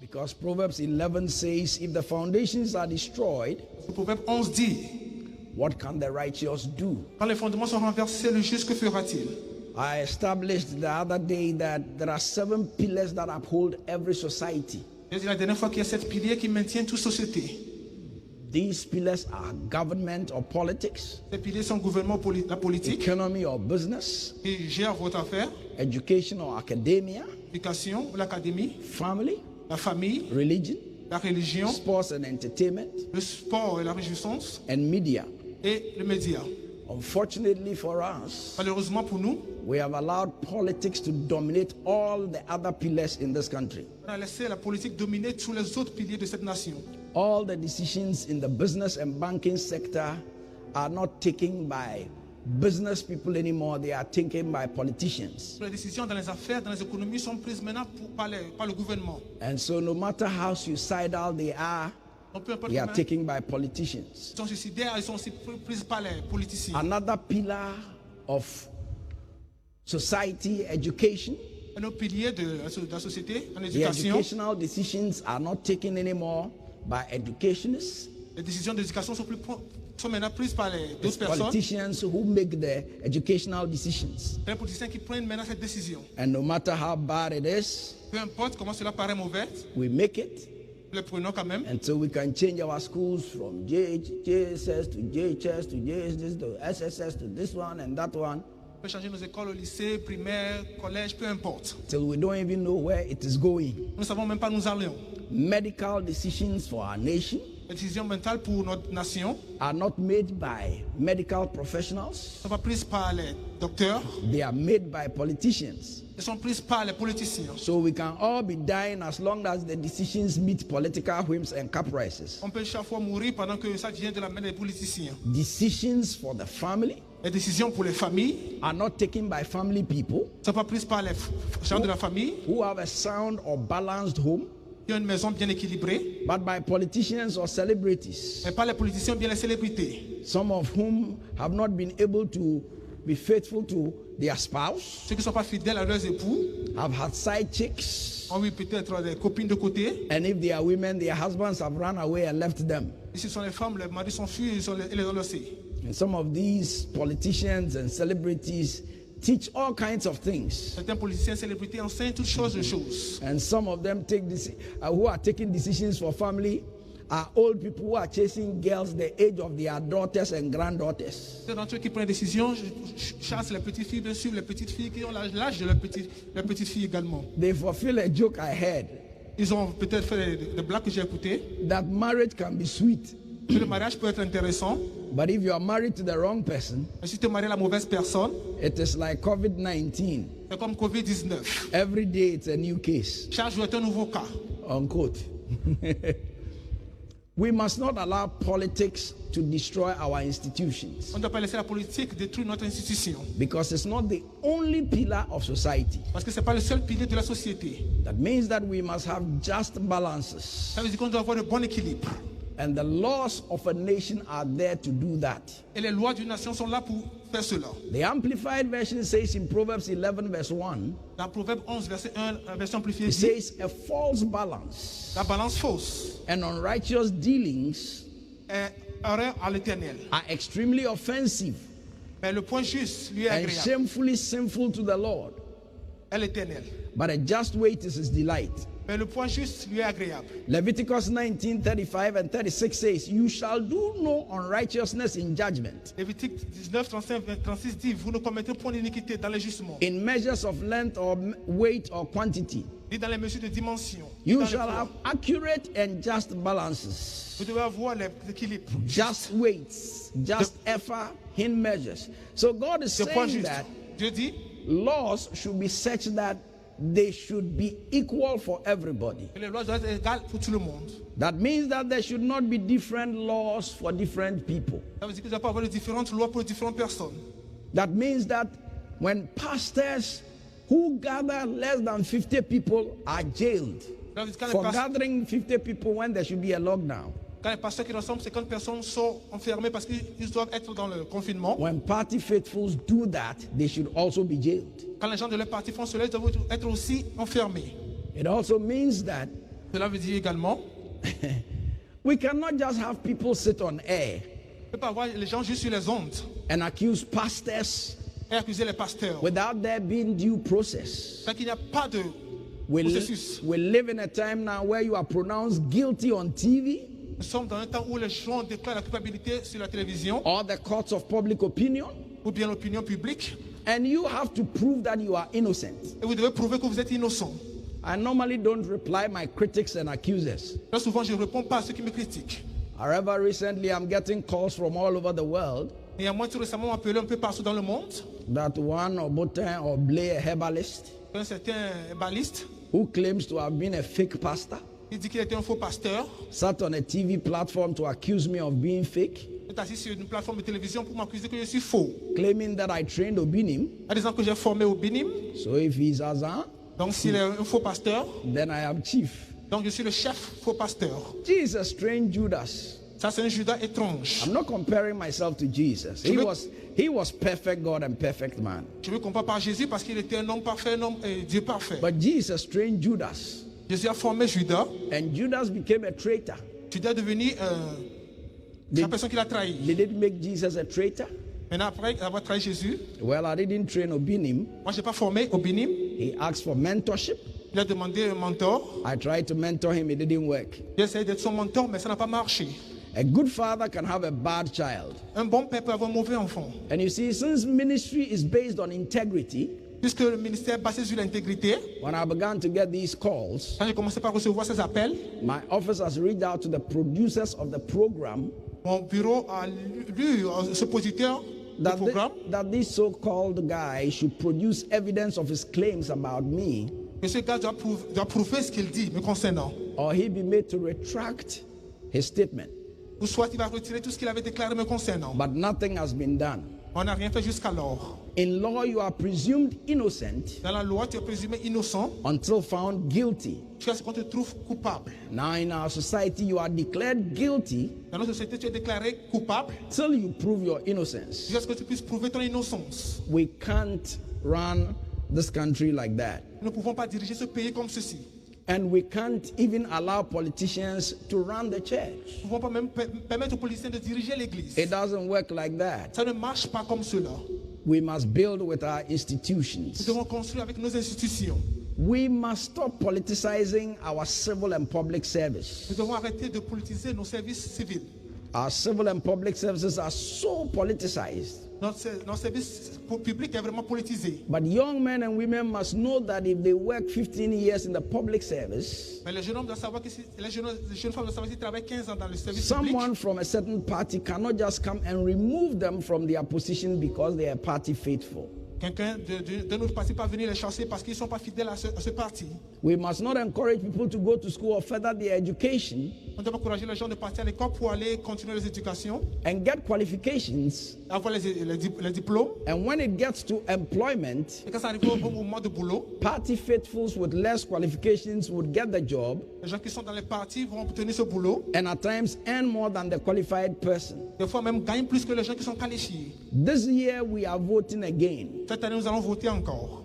Because Proverbs 11 says, if the foundations are destroyed, Proverbe 11 dit, what can the righteous do? quand les fondements sont renversés, le juste, que fera-t-il? I established the other day that there are 7 pillars that uphold every society. J'ai dit la dernière fois qu'il y a 7 piliers qui maintiennent toute société. These pillars are government or politics, Ces piliers sont gouvernement, la politique, economy or business, qui gère votre affaire, education or academia, l'éducation, l'académie, family, la famille, religion, la religion, sports and entertainment, le sport et la réjouissance, and media. et le média. Unfortunately for us, Malheureusement pour nous, we have allowed politics to dominate all the other pillars in this country. on a laissé la politique dominer tous les autres piliers de cette nation. All the decisions in the business and banking sector are not taken by business people anymore, they are taken by politicians. Les décisions dans les affaires, dans les économies sont prises maintenant par le gouvernement. And so no matter how suicidal they are, Donc, peu importe they are comment taken by politicians. ils sont suicidaires, ils sont aussi prises par les politiciens. Another pillar of society, education. Un autre pilier de la société, en The éducation, educational decisions are not taken anymore by educationists. les décisions d'éducation sont maintenant prises par d'autres It's personnes. politicians who make the educational decisions. Les politiciens qui prennent maintenant cette décision. And no matter how bad it is, Peu importe comment cela paraît mauvais, we make it. nous le prenons quand même. And so we can change our schools from JSS to JHS to JSS to SSS to this one and that one, On peut changer nos écoles au lycée, primaire, collège, peu importe. till we don't even know where it is going. Nous ne savons même pas où nous allons. Medical decisions for our nation Les décisions mentales pour notre nation are not made by medical professionals. ne sont pas prises par les docteurs, They are made by politicians. elles sont prises par les politiciens. So we can all be dying as long as the decisions meet political whims and caprices. On peut chaque fois mourir pendant que ça vient de la main des politiciens. Decisions for the family Les décisions pour les familles are not taken by family people ne sont pas prises par les gens de la famille who have a sound or balanced home, qui ont une maison bien équilibrée, but by politicians or celebrities, mais pas les politiciens, bien les célébrités. some of whom have not been able to be faithful to their spouse, Ceux qui ne sont pas fidèles à leurs époux have had side chicks, ont eu peut-être des copines de côté. and if they are women, their husbands have run away and left them. Et si ce sont les femmes, les maris sont fuis et les ont laissés. And some of these politicians and celebrities teach all kinds of things. Certains politiciens, célébrités enseignent toutes choses de choses. And some of them who are taking decisions for family are old people who are chasing girls the age of their daughters and granddaughters. Ceux d'entre eux qui prennent des décisions chassent les petites filles, bien sûr, les petites filles qui ont l'âge de leurs petites filles également. They fulfill a joke I heard Ils ont peut-être fait des blagues que j'ai écoutées. that marriage can be sweet, Que le mariage peut être intéressant, but if you are married to the wrong person, mais si tu es marié à la mauvaise personne, it is like COVID-19. c'est comme Covid-19. Every day it's a new case. Chaque jour est un nouveau cas. Unquote. We must not allow politics to destroy our institutions, On ne doit pas laisser la politique détruire notre institution. because it's not the only pillar of society. Parce que ce n'est pas le seul pilier de la société. That means that we must have just balances. Ça veut dire qu'on doit avoir un bon équilibre. And the laws of a nation are there to do that. Et les lois d'une nation sont là pour faire cela. The Amplified Version says in Proverbs 11 verse 1, Dans Proverbe 11, verset 1, la version amplifiée it dit, says a false balance la balance fausse and unrighteous dealings est horreur à l'éternel. are extremely offensive Mais le point juste lui est and agréable. shamefully sinful to the Lord. Est l'éternel. But a just weight is his delight. Mais le point juste lui est agréable. Leviticus 19:35 and 36 says, you shall do no unrighteousness in judgment, Lévitique 19, 35, 36 dit, vous ne commettrez point d'iniquité dans les jugements, in measures of length or weight or quantity. ni dans les mesures de dimension. ni You dans les shall poids. have accurate and just balances, Vous devez avoir les équilibres. just weights, just effort, hin measures. So God is Ce point saying juste. that Dieu dit, laws should be such that they should be equal for everybody. que les lois doivent être égales pour tout le monde. That means that there should not be different laws for different people. Ça veut dire qu'il ne doit pas avoir de différentes lois pour différentes personnes. That means that when pastors who gather less than 50 people are jailed for gathering 50 people when there should be a lockdown. Quand les pasteurs qui rassemblent 50 personnes sont enfermés parce qu'ils doivent être dans le confinement. When party faithfuls do that, they should also be jailed. Quand les gens de leur parti font cela, ils doivent être aussi enfermés. It also means that Cela veut dire également we cannot just have people sit on air on ne peut pas avoir les gens juste sur les ondes and accuse pastors et accuser les pasteurs. without there being due process. Tant qu'il n'y a pas de We processus. live in a time now where you are pronounced guilty on TV Nous sommes dans un temps où les gens déclarent la culpabilité sur la télévision or the courts of public opinion, ou bien l'opinion publique and you have to prove that you are innocent. et vous devez prouver que vous êtes innocent. I normally don't reply my critics and accusers. Là, souvent, je ne réponds pas à ceux qui me critiquent. However, recently I'm getting calls from all over the world Et à moi, tout récemment, on m'a appelé un peu partout dans le monde. that one Obotin or Blair, a herbalist, Un certain baliste, who claims to have been a fake pastor, il dit qu'il était un faux pasteur. sat on a TV platform to accuse me of being fake, Il est assis sur une plateforme de télévision pour m'accuser que je suis faux. claiming that I trained Obinim. En disant que j'ai formé au Obinim. So if he's Azan, Donc, s'il est un faux pasteur, then I am chief. donc je suis le chef faux pasteur. Jesus trained Judas. Ça, c'est un Judas étrange. I'm not comparing myself to Jesus. He was perfect God and perfect man. Je me compare par Jésus parce qu'il était un homme parfait, un homme Dieu parfait. But Jesus trained Judas. Jésus a formé Judas. And Judas became a traitor. Judas est devenu la personne qui l'a trahi. Did it make Jesus a traitor? Maintenant, après avoir trahi Jésus, Well, I didn't train Obinim. moi, je n'ai pas formé Obinim. He asked for mentorship. Il a demandé un mentor. I tried to mentor him. It didn't work. J'ai essayé d'être son mentor, mais ça n'a pas marché. A good father can have a bad child. Un bon père peut avoir un mauvais enfant. And you see, since ministry is based on integrity, Puisque le ministère est basé sur l'intégrité, when I began to get these calls, quand j'ai commencé par recevoir ces appels, my office has reached out to the producers of the program mon bureau a lu ce positeur du that, programme that this so-called guy should produce evidence of his claims about me, que ce gars doit prouver ce qu'il dit me concernant. or he be made to retract his statement. Ou soit il va retirer tout ce qu'il avait déclaré me concernant. But nothing has been done. On n'a rien fait jusqu'alors. In law, you are presumed innocent Dans la loi, tu es présumé innocent until found guilty. jusqu'à ce qu'on te trouve coupable. Now, in our society, you are declared guilty Dans notre société, tu es déclaré coupable till you prove your innocence. jusqu'à ce que tu puisses prouver ton innocence. We can't run this country like that. Nous ne pouvons pas diriger ce pays comme ceci. And we can't even allow politicians to run the church. Nous ne pouvons pas même permettre aux politiciens de diriger l'église. It doesn't work like that. Ça ne marche pas comme cela. We must build with our Nous institutions. devons construire avec nos institutions. We must stop politicizing our civil and public service. Nous devons arrêter de politiser nos services civils. Our civil and public services are so politicized. Notre service public est vraiment politisé. But young men and women must know that if they work 15 years in the public service, Mais les jeunes hommes doivent savoir que les jeunes femmes doivent savoir qu'ils travaillent 15 ans dans le service public. someone from a certain party cannot just come and remove them from their position because they are party faithful. Quelqu'un de notre parti pas venir les chasser parce qu'ils ne sont pas fidèles à ce parti. We must not encourage people to go to school or further their education On doit encourager les gens de partir à l'école pour aller continuer les éducations, and get qualifications. avoir les diplômes. And when it gets to employment, Et quand ça arrive au moment de boulot, party faithfuls with less qualifications would get the job les gens qui sont dans les partis vont obtenir ce boulot. and at times earn more than the qualified person. Des fois même gagnent plus que les gens qui sont qualifiés. This year we are voting again. Cette année, nous allons voter encore.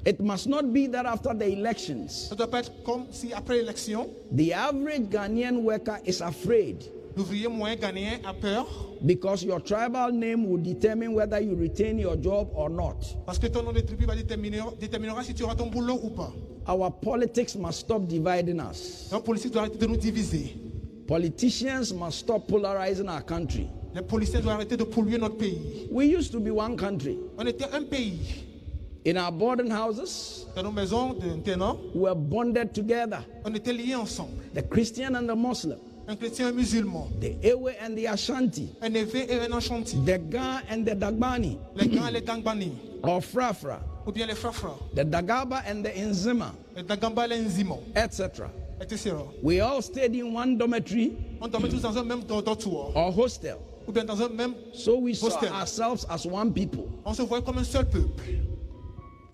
It must not be that after the elections, Ça ne doit pas être comme si après l'élection, the average Ghanaian worker is afraid l'ouvrier moyen ghanéen a peur because your tribal name will determine whether you retain your job or not. parce que ton nom de tribu déterminera si tu auras ton boulot ou pas. Our politics must stop dividing us. La politique doit arrêter de nous diviser. Politicians must stop polarizing our country. Les policiers doivent arrêter de polluer notre pays. We used to be one country. On était un pays. In our boarding houses, Dans nos maisons d'internat, we were bonded together. on était liés ensemble. The Christian and the Muslim, Un chrétien et un musulman. the Ewe and the Ashanti, Un évé et un enchanti. the Ga and the Dagbani, Les Gans et les Gangbani. or Frafra, Ou bien les Frafra. the Dagaba and the Inzima, Les Dagamba et les Nzimo. etc. Etc. We all stayed in one dormitory On dormait tous dans un même dortoir. or hostel. Ou bien dans un même So we saw hostel. ourselves as one people. On se voyait comme un seul peuple.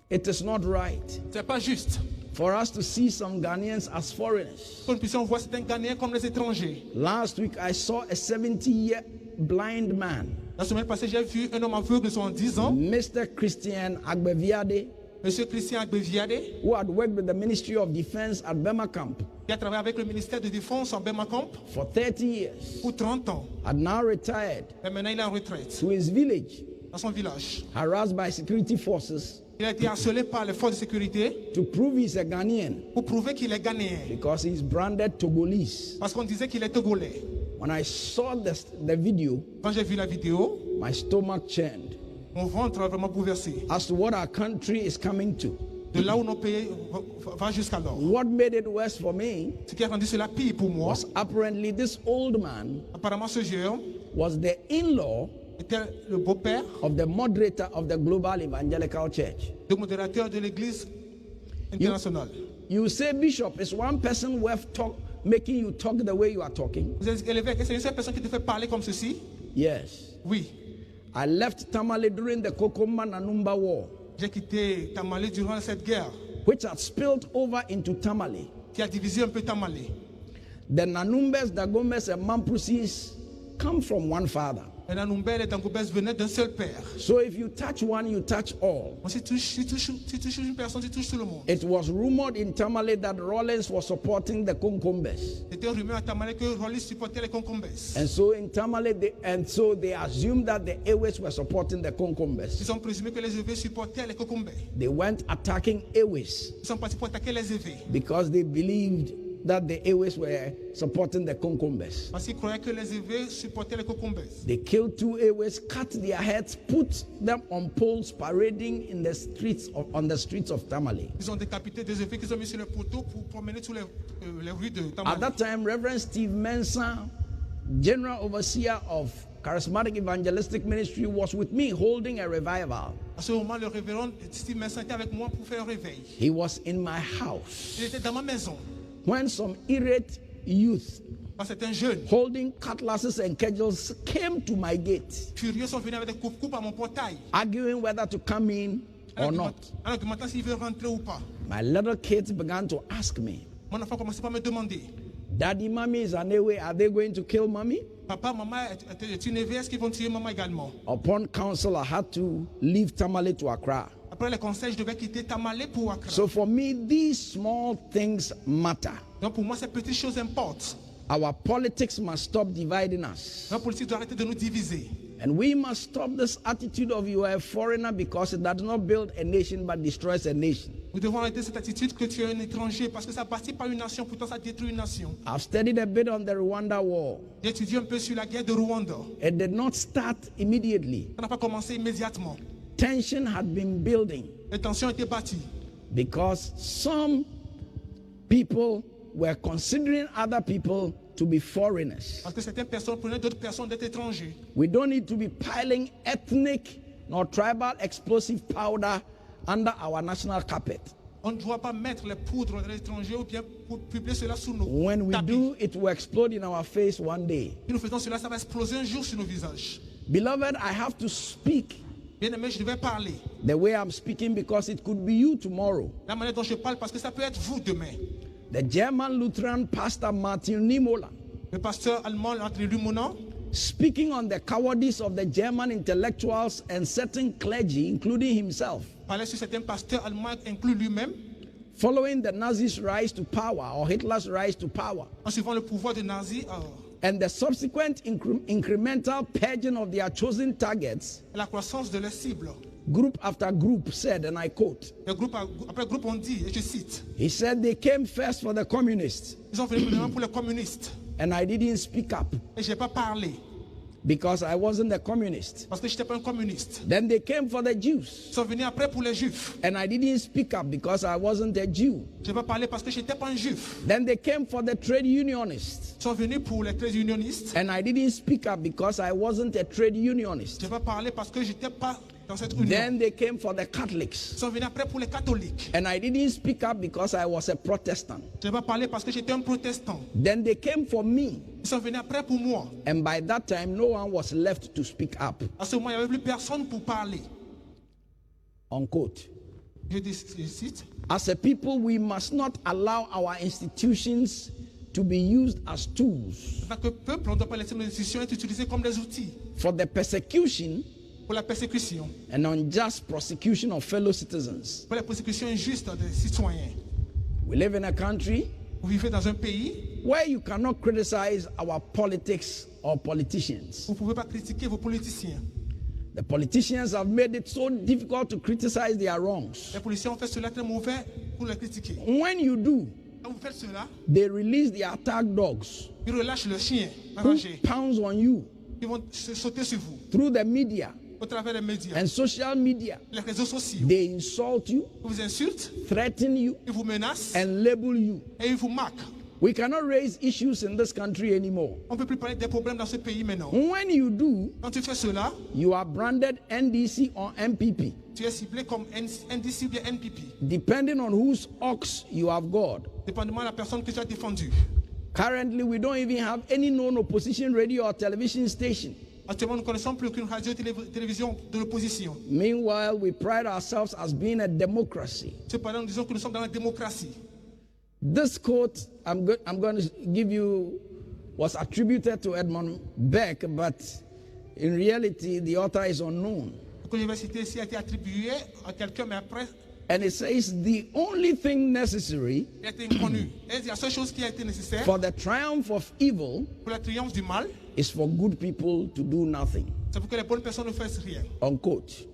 It is not right C'est pas juste for us to see some Ghanaians as foreigners. que nous puissions voir certains Ghanéens comme les étrangers. Last week, I saw a 70-year blind man, La semaine passée, j'ai vu un homme aveugle de 70 ans, Mr. Christian Agbeviade, M. Christian Agbeviade, who had worked with the Ministry of Defense at Bema Camp qui a travaillé avec le ministère de Défense en Bemacamp for 30 years, pour 30 ans. had now retired Et maintenant, il est en retraite to his village, dans son village. harassed by security forces, Il a été harcelé par les forces de sécurité to prove he's a Ghanaian pour prouver qu'il est Ghanéen. because he's branded Togolese. Parce qu'on disait qu'il est Togolais. When I saw the video, Quand j'ai vu la vidéo, my stomach churned mon ventre a vraiment bouleversé. as to what our country is coming to. De là où nos pays va jusqu'alors. What made it worse for me Ce qui a rendu cela pire pour moi, was apparently this old man apparemment ce jeune was the in-law était le beau-père of the moderator of the Global Evangelical Church. du modérateur de l'église internationale. You say bishop is one person worth making you talk the way you are talking? Vous êtes l'évêque, c'est une seule personne qui te fait parler comme ceci? Yes. Oui. I left Tamale during the Kokoma Nanumba War, J'ai quitté Tamale durant cette guerre which had spilled over into Tamale. qui a divisé un peu Tamale. The Nanumbes, Dagomes, and Mamprusis come from one father. Et Nanumbel et Dangobès venaient d'un seul père. So if you touch one, you touch all. Donc, si tu touches une personne, tu touches tout le monde. It was rumored in Tamale that Rollins was supporting the Konkombes. C'était rumeur à Tamale que Rollis supportait les Concombès. And so in Tamale, they assumed that the Ewes were supporting the Konkombes. Ils ont présumé que les évêques supportaient les Concombès. They went attacking Ewes Ils sont partis pour attaquer les évêques. because they believed that the Ewes were supporting the Konkombes. Parce qu'ils croyaient que les évêques supportaient les Concombès. They killed 2 Ewes, cut their heads, put them on poles, parading in the streets on the streets of Tamale. Ils ont décapité des évêques qu'ils ont mis sur les poteaux pour promener sur les rues de At Tamale. that time, Reverend Steve Mensah, General Overseer of Charismatic Evangelistic Ministry, was with me holding a revival. À ce moment, le révérend Steve Mensah était avec moi pour faire un réveil. He was in my house Il était dans ma maison. when some irate youth Parce que c'est un jeune. holding cutlasses and cudgels came to my gate, Furieux sont venus avec des coupes à mon portail. arguing whether to come in or not. En argumentant s'il veut rentrer ou pas. My little kids began to ask me, Mon enfant commençait par me demander, Daddy, Mommy is an away. Are they going to kill Mommy? papa, maman est une évêque, est-ce qu'ils vont tuer maman également? Upon counsel, I had to leave Tamale to Accra. Après les conseils, je devais quitter Tamale pour Accra. So for me, these small things matter. Donc pour moi, ces petites choses importent. Our politics must stop dividing us. La politique doit arrêter de nous diviser. And we must stop this attitude of you are a foreigner because it does not build a nation but destroys a nation. Nous devons arrêter cette attitude que tu es un étranger parce que ça bâtit pas une nation, pourtant ça détruit une nation. I've studied a bit on the Rwanda war. J'ai étudié un peu sur la guerre de Rwanda. It did not start immediately. Ça n'a pas commencé immédiatement. Tension had been building Les tensions étaient bâties because some people were considering other people to be foreigners. parce que certaines personnes prenaient d'autres personnes d'être étrangers. We don't need to be piling ethnic nor tribal explosive powder under our national carpet. On ne doit pas mettre les poudres de l'étranger ou bien pour publier cela sous nos When we tapis. do, it will explode in our face one day. Si nous faisons cela, ça va exploser un jour sur nos visages. Beloved, I have to speak Bien-aimé, je devais parler the way I'm speaking because it could be you tomorrow. la manière dont je parle parce que ça peut être vous demain. The German Lutheran pastor Martin Niemöller, Le pasteur allemand André Lumonan, speaking on the cowardice of the German intellectuals and certain clergy, including himself, parlait sur certains pasteurs allemands, inclus lui-même, following the Nazis' rise to power or Hitler's rise to power, en suivant le pouvoir de Nazi, and the subsequent incremental purging of their chosen targets. la croissance de leurs cibles. Group after group said, and I quote, Le groupe après groupe ont dit, et je cite, he said they came first for the communists, ils ont venu premièrement pour les communistes. and I didn't speak up Et je n'ai pas parlé because I wasn't a communist. parce que je n'étais pas un communiste. Then they came for the Jews, Ils sont venus après pour les juifs. and I didn't speak up because I wasn't a Jew. Je n'ai pas parlé parce que je n'étais pas un juif. Then they came for the trade unionists, Ils sont venus pour les trade unionistes. and I didn't speak up because I wasn't a trade unionist. Je n'ai pas parlé parce que je n'étais pas dans cette union. Then they came for the Catholics, Ils sont venus après pour les catholiques. and I didn't speak up because I was a Protestant. Je n'ai pas parlé parce que j'étais un protestant. Then they came for me, Ils sont venus après pour moi. and by that time, no one was left to speak up. À ce moment, il n'y avait plus personne pour parler. Unquote. Je cite, as a people, we must not allow our institutions to be used as tools en tant que peuple, on ne doit pas laisser nos institutions être utilisées comme des outils for the persecution pour la persécution, and unjust prosecution of fellow citizens. pour la persécution injuste des citoyens. We live in a country Vous vivez dans un pays where you cannot criticize our politics or politicians. où vous ne pouvez pas critiquer vos politiciens. The politicians have made it so difficult to criticize their wrongs. Les policiers ont fait cela très mauvais pour les critiquer. When you do, Quand vous faites cela, they release the attack dogs ils relâchent le chien who enragé. pounds on you Ils vont sauter sur vous through the media au travers des médias, and social media. les réseaux sociaux. They insult you, Ils vous insultent, threaten you, ils vous menacent and label you. et ils vous marquent. We cannot raise issues in this country anymore. On ne peut plus parler des problèmes dans ce pays maintenant. When you do, Quand tu fais cela, you are branded NDC or MPP, tu es ciblé comme NDC ou bien NPP, depending on whose ox you have got. dépendamment de la personne que tu as défendue. Currently, we don't even have any known opposition radio or television station. Actuellement, nous ne connaissons plus aucune radio télévision de l'opposition. Meanwhile, we pride ourselves as being a democracy. Cependant, nous disons que nous sommes dans la démocratie. This quote I'm going to give you was attributed to Edmund Beck, but in reality, the author is unknown. Ce que je vais citer ici a été attribué à quelqu'un, mais après, And it says, the only thing necessary il a été inconnu. Et la seule chose qui a été nécessaire for the triumph of evil pour le triomphe du mal, is for good people to do nothing. c'est pour que les bonnes personnes ne fassent rien. Unquote.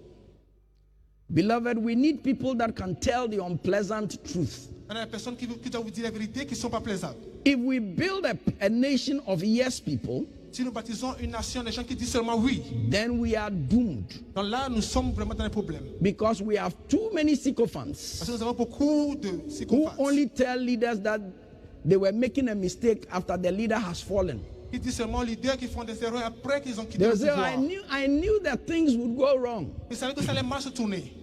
Beloved, we need people that can tell the unpleasant truth. On a des personnes qui doivent vous dire la vérité, qui ne sont pas plaisantes. If we build a nation of yes people, Si nous baptisons une nation des gens qui disent seulement oui, then we are doomed donc là, nous sommes vraiment dans les problèmes. because we have too many sycophants Parce que nous avons beaucoup de who sycophantes only tell leaders that they were making a mistake after the leader has fallen. qui disent seulement aux leaders qui font des erreurs après qu'ils ont quitté They le will say, pouvoir. I knew that things would go wrong. Ils savaient que ça allait mal se tourner.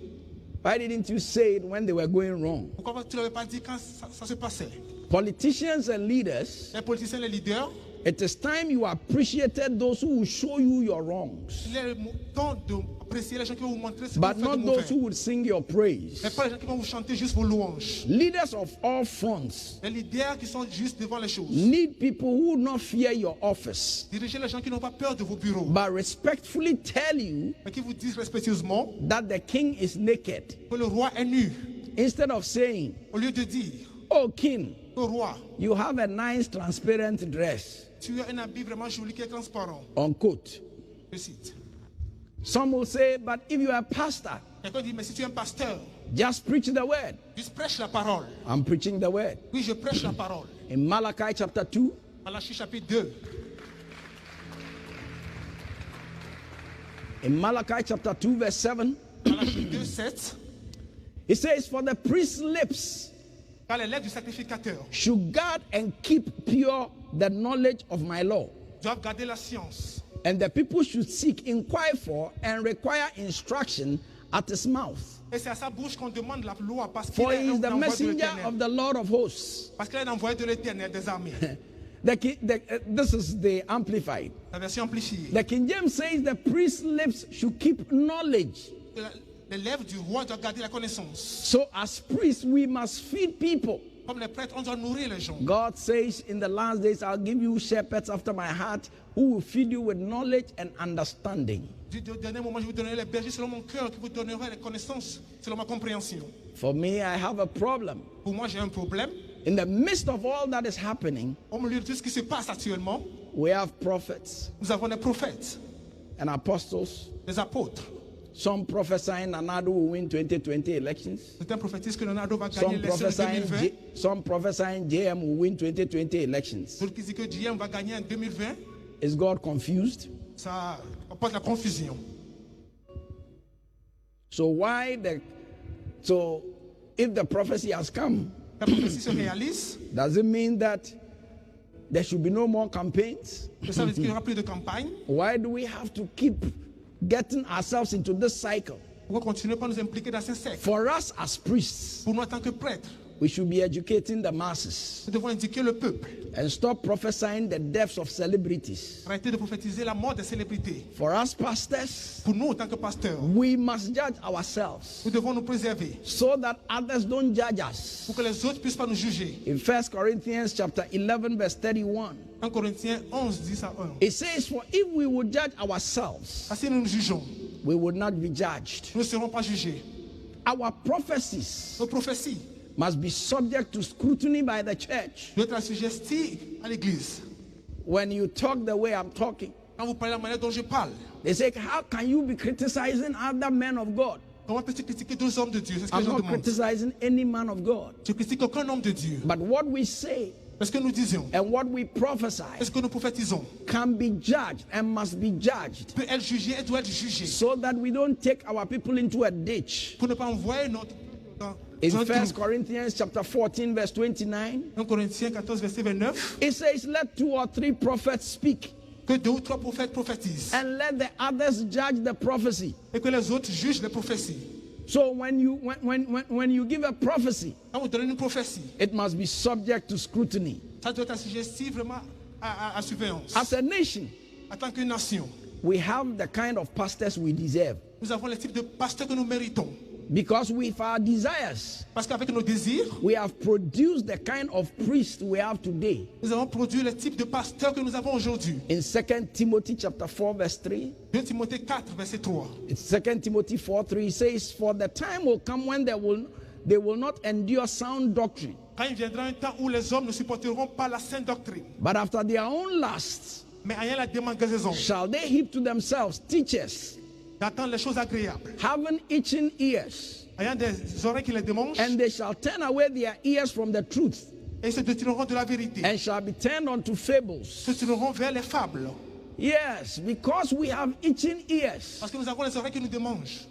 Why didn't you say it when they were going wrong? Pourquoi tu ne l'avais pas dit quand ça se passait? Politicians and leaders, Les politiciens, les leaders, it is time you appreciated those who will show you your wrongs, il est le temps d'apprécier les gens qui vont vous montrer ce que but vous faites de not mauvais. those who would sing your praise. Mais pas les gens qui vont vous chanter juste vos louanges. Leaders of all fronts Les leaders qui sont juste devant les choses. need people who will not fear your office, Dirigez les gens qui n'ont pas peur de vos bureaux, but respectfully tell you mais qui vous disent respectueusement that the king is naked, que le roi est nu. instead of saying, Au lieu de dire, oh king, au roi, you have a nice transparent dress. tu as un habit vraiment joli qui est transparent. Unquote. Je cite. Some will say, but if you are a pastor, Quelqu'un dit, mais si tu es un pasteur, just preach the word. juste prêche la parole. I'm preaching the word. Oui, je prêche la parole. In Malachi chapter 2, Malachie chapitre 2. in Malachi chapter 2, verse 7, Malachie 2, 7. it says, for the priest's lips Car les lèvres du sacrificateur should guard and keep pure the knowledge of my law. doivent garder la science. And the people should seek, inquire for, and require instruction at his mouth. Et c'est à sa bouche qu'on demande la loi parce qu'il For est he is un the envoyé de messenger l'Éternel. of the Lord of hosts. Parce qu'il est un envoyé de l'Éternel des armées. This is the Amplified. La version amplifiée. The King James says the priest's lips should keep knowledge. Les lèvres du roi doivent garder la connaissance. So as priests, we must feed people. Comme les prêtres, on doit nourrir les gens. God says in the last days, I'll give you shepherds after my heart who will feed you with knowledge and understanding. Du dernier moment, je vous donnerai les bergers selon mon cœur qui vous donnerai les connaissances selon ma compréhension. For me, I have a problem. Pour moi, j'ai un problème. In the midst of all that is happening, Au milieu de tout ce qui se passe actuellement, we have prophets nous avons des prophètes, and apostles. des apôtres. Some prophesying Nanado will win 2020 elections. Certains prophétisent que Leonardo va gagner Some l'élection de 2020. some prophesying JM will win 2020 elections. D'autres qui disent que JM va gagner en 2020. Is God confused? Ça apporte la confusion. So if the prophecy has come, La prophétie se réalise. does it mean that there should be no more campaigns? Ça veut dire qu'il n'y aura plus de campagne. Why do we have to keep getting ourselves into this cycle? Pourquoi continuer pas nous impliquer dans ce cercle? For us as priests, Pour nous en tant que prêtres, We should be educating the masses Nous devons éduquer le peuple. and stop prophesying the deaths of celebrities. Arrêtez de prophétiser la mort des célébrités. For us pastors, Pour nous, en tant que pasteurs, we must judge ourselves nous devons nous préserver so that others don't judge us. pour que les autres ne puissent pas nous juger. In 1 Corinthians chapter 11 verse 31, 1 Corinthiens 11, 10 à 1. it says, for if we would judge ourselves, Si nous nous jugeons, we would not be judged. nous ne serons pas jugés. Our prophecies Nos prophéties must be subject to scrutiny by the church. doivent être assujetties à l'Église. When you talk the way I'm talking, Quand vous parlez de la manière dont je parle, they say, how can you be criticizing other men of God? comment peux-tu critiquer d'autres hommes de Dieu? C'est ce que I'm les gens not demandent. criticizing any man of God. Je critique aucun homme de Dieu. But what we say Parce que nous disions, and what we prophesy est-ce que nous prophétisons can be judged and must be judged peut être jugé et doit être jugé so that we don't take our people into a ditch. pour ne pas envoyer notre dans In un 1 trou. Corinthians chapter 14 verse 29, 1 Corinthiens 14, verset 29, it says, let 2 or 3 prophets speak que 2 ou 3 prophètes prophétisent and let the others judge the prophecy. et que les autres jugent les prophéties. So when you give a prophecy, Quand vous donnez une prophétie, it must be subject to scrutiny. ça doit être assujetti vraiment à surveillance. As a nation, En tant qu'une nation, we have the kind of pastors we deserve nous avons le type de pasteur que nous méritons. because with our desires, Parce qu'avec nos désirs, we have produced the kind of priest we have today. nous avons produit le type de pasteur que nous avons aujourd'hui. In 2 Timothy chapter 4 verse 3, 2 Timothée 4, verset 3. it's 2 Timothy 4:3 it says, for the time will come when they will not endure sound doctrine, Quand il viendra un temps où les hommes ne supporteront pas la sainte doctrine, but after their own lusts mais ayant la démangeaison, shall they heap to themselves teachers d'attendre les choses agréables, having itching ears, ayant des oreilles qui les démangent, and they shall turn away their ears from the truth et se détourneront de la vérité, and shall be turned unto fables. se tourneront vers les fables. Yes, because we have itching ears. Parce que nous avons les oreilles qui nous démangent.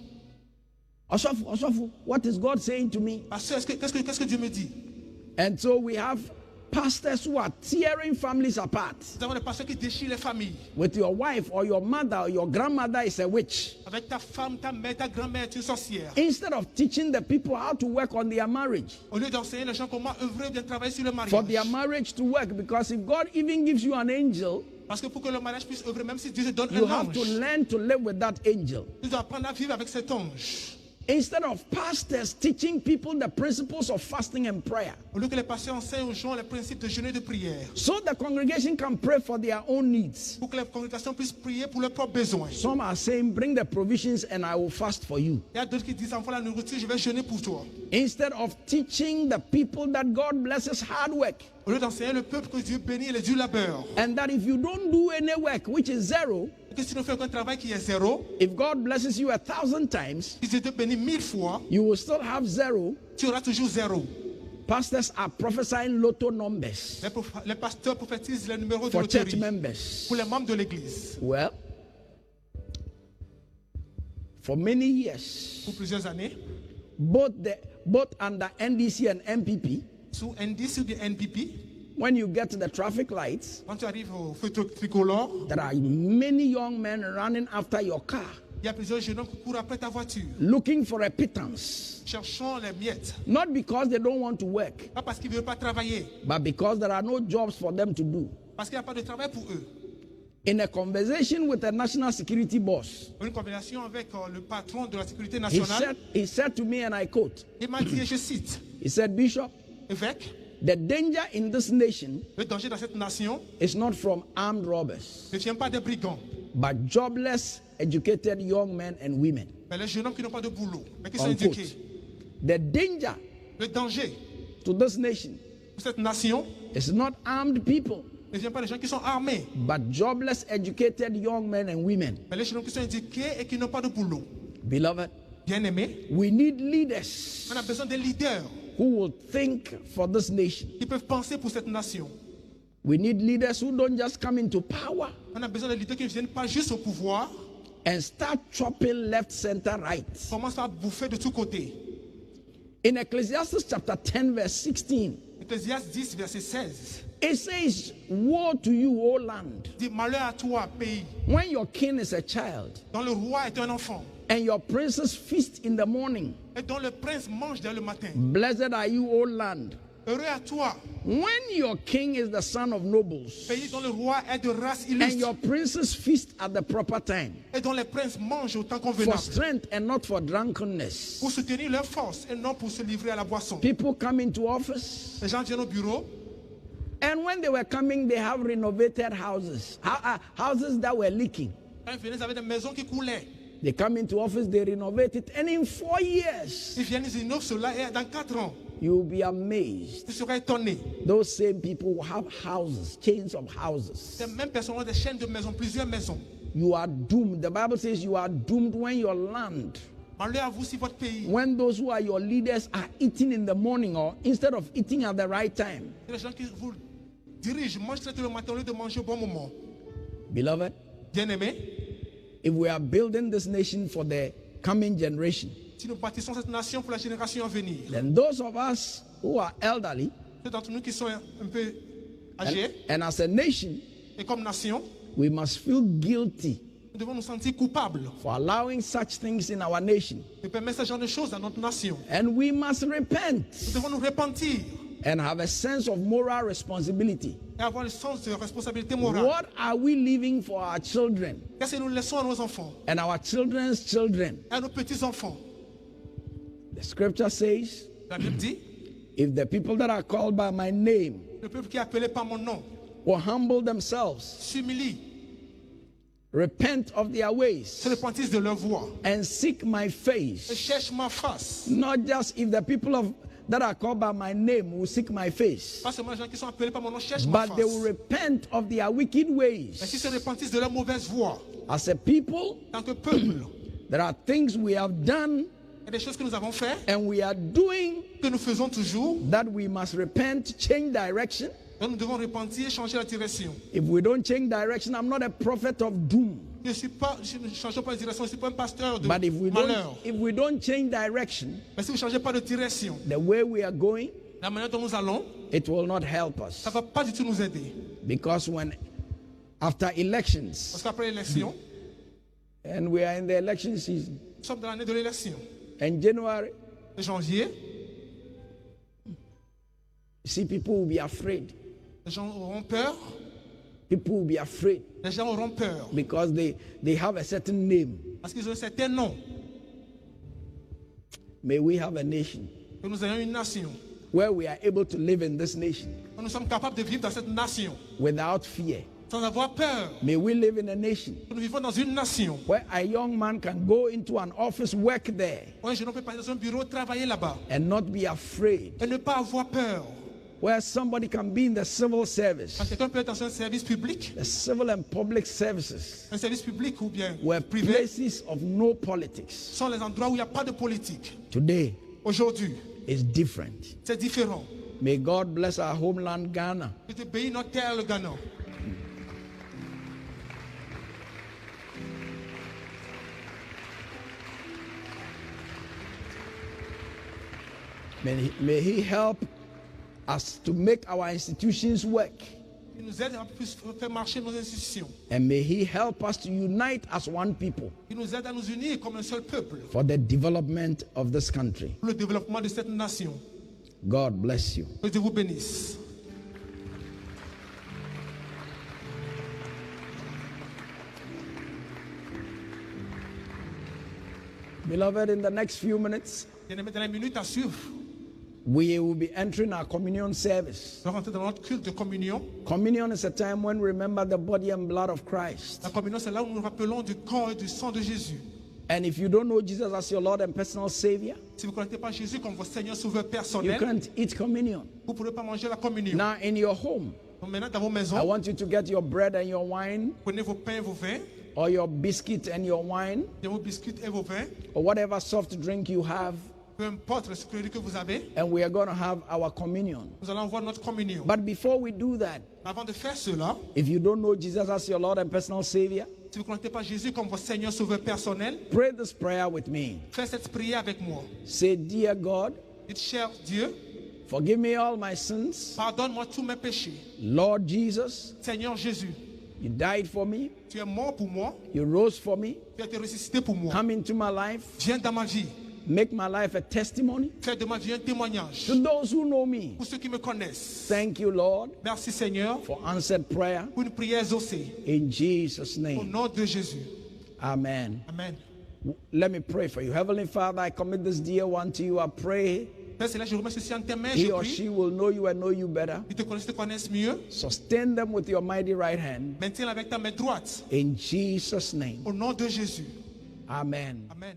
Osofu, what is God saying to me? Pasteur, qu'est-ce que Dieu me dit? And so we have pastors who are tearing families apart. Nous avons des pasteurs qui déchirent les familles. With your wife or your mother or your grandmother is a witch. Avec ta femme, ta mère, ta grand-mère est une sorcière. Instead of teaching the people how to work on their marriage, Au lieu d'enseigner les gens comment œuvrer, bien travailler sur le for their mariage. marriage to work, because if God even gives you an angel, Parce que pour que le mariage puisse œuvrer, même si Dieu te donne you un have to ange, learn to live with that angel. tu dois apprendre à vivre avec cet ange. Instead of pastors teaching people the principles of fasting and prayer, Au lieu que les pasteurs enseignent aux gens les principes de jeûne et de prière. so the congregation can pray for their own needs. Pour que les congrégations puissent prier pour leurs propres besoins. Some are saying, bring the provisions and I will fast for you. Il y a d'autres qui disent, envoie la nourriture, je vais jeûner pour toi. Instead of teaching the people that God blesses hard work, Au lieu d'enseigner le peuple que Dieu bénit les durs labeurs. and that if you don't do any work, which is zero, Que si tu ne fais aucun travail qui est zéro, if God blesses you 1,000 times, si Dieu te bénit 1000 fois, you will still have zero. tu auras toujours zéro. Pastors are prophesying lotto numbers Les pasteurs prophétisent les numéros de for church loterie members. pour les membres de l'église. Well, for many years, Pour plusieurs années, both under NDC and MPP, sous NDC ou bien NPP, when you get to the traffic lights, quand tu arrives au feu tricolore, there are many young men running after your car, il y a plusieurs jeunes hommes qui courent après ta voiture, looking for a pittance. cherchant les miettes. Not because they don't want to work, Pas parce qu'ils ne veulent pas travailler, but because there are no jobs for them to do. parce qu'il n'y a pas de travail pour eux. In a conversation with a national security boss, Une conversation avec le patron de la sécurité he nationale, said to me, and I quote, il m'a dit, et je cite, he said, Bishop, évêque, the danger in this nation le danger dans cette nation is not from armed robbers, ne vient pas des brigands, but jobless, educated young men and women. mais les jeunes hommes qui n'ont pas de boulot, mais qui sont Unquote. éduqués. The danger Le danger to this nation pour cette nation is not armed people, ne vient pas des gens qui sont armés, but jobless, educated young men and women. mais les jeunes hommes qui sont éduqués et qui n'ont pas de boulot. Beloved, Bien aimés, we need leaders on a besoin des leaders who will think for this nation. qui peuvent penser pour cette nation. We need leaders who don't just come into power On a besoin de leaders qui ne viennent pas juste au pouvoir, and start chopping left, center, right. commencent à bouffer de tous côtés. In Ecclesiastes chapter 10, verse 16, Ecclésiaste 10, verset 16. it says, woe to you, O land, Dit malheur à toi, pays, when your king is a child, dont le roi est un enfant, and your princes feast in the morning. et dont le prince mange dès le matin. Blessed are you, O land, Heureux à toi, when your king is the son of nobles, pays dont le roi est de race and illustre, your princes feast at the proper time, et dont les princes mangent au temps for convenable, strength and not for drunkenness. pour soutenir leur force et non pour se livrer à la boisson. People come into office, Les gens viennent au bureau, and when they were coming, they have renovated houses, houses that were leaking. quand ils venaient, ils avaient des maisons qui coulaient. They come into office, they renovate it, and in 4 years, Ils viennent, ils innovent cela, et dans 4 ans, you'll be amazed. tu seras étonné. Those same people will have houses, chains of houses. Ces mêmes personnes ont des chaînes de maisons, plusieurs maisons. You are doomed. The Bible says you are doomed when your land, Malheur à vous si votre pays, when those who are your leaders are eating in the morning or instead of eating at the right time. les gens qui vous dirigent mangent très tôt le matin au lieu de manger au bon moment. Beloved, Bien-aimés, if we are building this nation for the coming generation, si nous bâtissons cette nation pour la génération à venir, then those of us who are elderly ceux d'entre nous qui sont un peu âgés, and as a nation, et comme nation, we must feel guilty nous devons nous sentir coupables for allowing such things in our nation. de permettre ce genre de choses dans notre nation. And we must Nous repent devons nous repentir and have a sense of moral responsibility. et avoir le sens de responsabilité morale. What are we leaving for our children Qu'est-ce que nous laissons à nos enfants and our children's children? et à nos petits-enfants? The scripture says, La Bible dit, if the people that are called by my name le peuple qui est appelé par mon nom will humble themselves, s'humilie, repent of their ways, se repentissent de leur voie and seek my et face, cherchent ma face. not just if the people that are called by my name will seek my face, Pas seulement les gens qui sont appelés par mon nom cherchent ma but they will face, repent of their wicked mais ways. s'ils se repentissent de leur mauvaise voie. As a people, En tant que peuple, there are things we have done il y a des choses que nous avons fait, and we are doing que nous faisons toujours, that we must repent, change direction. donc nous devons repentir et changer la direction. If we don't change direction, I'm not a prophet of doom. Je ne change pas de direction, je ne suis pas un pasteur de But malheur. if we don't change direction, Mais si vous ne changez pas de direction, the way we are going, la manière dont nous allons, it will not help us. ça ne va pas du tout nous aider. Because after elections, Parce qu'après l'élection, and we are in the election season, nous sommes dans l'année de l'élection. in January, En janvier, you see, people will be afraid. les gens auront peur. People will be afraid Les gens auront peur. because they have a certain name. Parce qu'ils ont un certain nom. May we have a nation Que nous ayons une nation. where we are able to live in this nation Nous sommes capables de vivre dans cette nation without fear. sans avoir peur. May we live in a nation Que nous vivons dans une nation. where a young man can go into an office, work there, Un jeune homme peut passer dans un bureau, travailler là-bas. and not be afraid. Et ne pas avoir peur. Where somebody can be in the civil service, Quand quelqu'un peut être dans un service public, the civil and public services un service public ou bien were privé, places of no politics. sont les endroits où il n'y a pas de politique. Today Aujourd'hui, is different. c'est différent. May God bless our homeland, Ghana. Que te bénisse notre terre, le Ghana. May He help us to make our institutions work. Il nous aide à plus faire marcher nos institutions. And may He help us to unite as one people Il nous aide à nous unir comme un seul peuple for the development of this country. pour le développement de cette nation. God bless you. Que Dieu vous bénisse. Beloved, in the next few minutes, Bien-aimés, dans les minutes à suivre, we will be entering our communion service. nous allons rentrer dans notre culte de communion. Communion is a time when we remember the body and blood of Christ. La communion, c'est là où nous nous rappelons du corps et du sang de Jésus. And if you don't know Jesus as your Lord and personal Savior, Si vous ne connaissez pas Jésus comme votre Seigneur Sauveur you personnel, can't eat communion. vous ne pourrez pas manger la communion. Now, in your home, Donc maintenant, dans vos I maisons, want you to get your bread and your wine, prenez vos pains et vos vins, or your biscuit and your wine, et vos biscuits et vos vins, or whatever soft drink you have, peu importe le sucre que vous avez, and we are going to have our communion. nous allons voir notre communion. But before we do that, Avant de faire cela, if you don't know Jesus as your Lord and personal Savior, si vous ne connaissez pas Jésus comme votre Seigneur Sauveur personnel, pray this prayer with me. faites cette prière avec moi. Say, Dear God, Dites, cher Dieu, forgive me all my sins. pardonne-moi tous mes péchés. Lord Jesus, Seigneur Jésus, You died for me. Tu es mort pour moi. You rose for me. Tu as été ressuscité pour moi. Come into my life. Viens dans ma vie. Make my life a testimony. Fais de ma vie un témoignage. To those who know me. Pour ceux qui me connaissent. Thank you, Lord. Merci Seigneur. For answered prayer. Pour une prière exaucée. In Jesus' Au name. nom de Jésus. Amen. Amen. Let me pray for you. Heavenly Father, I commit this dear one to you. I pray Père Céleste, je remets ceci en tes mains. he Je or prie. she will know you and know you better. Ils te connaissent mieux. Sustain them with your mighty right hand. Maintiens avec ta main droite. In Jesus' name. Au nom de Jésus. Amen. Amen.